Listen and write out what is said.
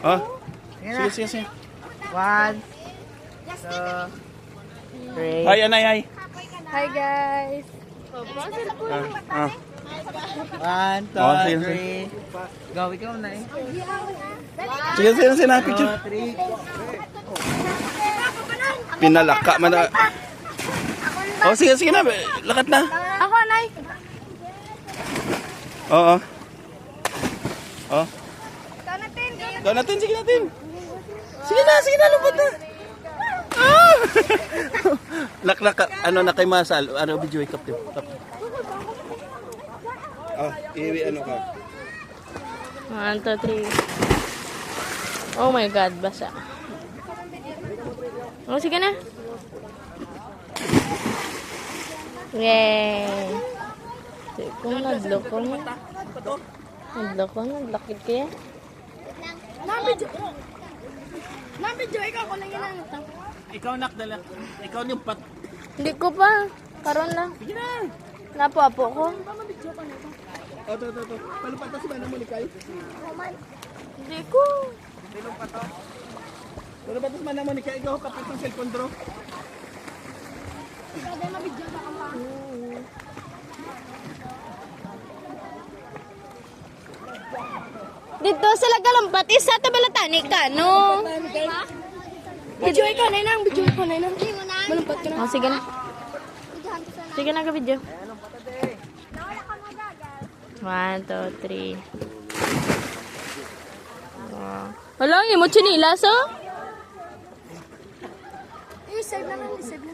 Oh. Sige, sige, sige. 1, 2, 3. Hi, Anay, hi. Hi guys. Ah. 1, Oh, sige, 2, 3. Go, ikaw na eh. Sige, sige, sige na, picture. 2, 3. Pinalaka man na. Oh, sige, sige na. Lakat na. Ako, Nay. Oo. Oh. Ikaw natin. Go natin, sige natin. Sige na, lumpat na. Ah! Laklak, ano na kay Masal, ano, video wake up din. Oh, iwi, ano ka? 1, 2, 3. Oh my God, basa. Oh, sige na. Yay! Kung nagloko na. Naglakit kaya. Nabidyo, ikaw ko lang yan. Ikaw nakdala. Ikaw yung pat. Hindi ko pa. Karon lang. Sige na. Napo-apo ko. Oh, to. Palumpat na si Manang Monikay. Hindi ko. Palumpat na si Manang Monikay. Ikaw kapit ng cellphone, bro. Dito sila galampat. Isa tabalatani ka, no? Video ikaw na yun. Video ikaw na yun. Malampat ka na. Oh, sige na. Sige na ka video. 1, 2, 3. Wala, hindi mo chinilas, oh? I-save na lang, i-save na.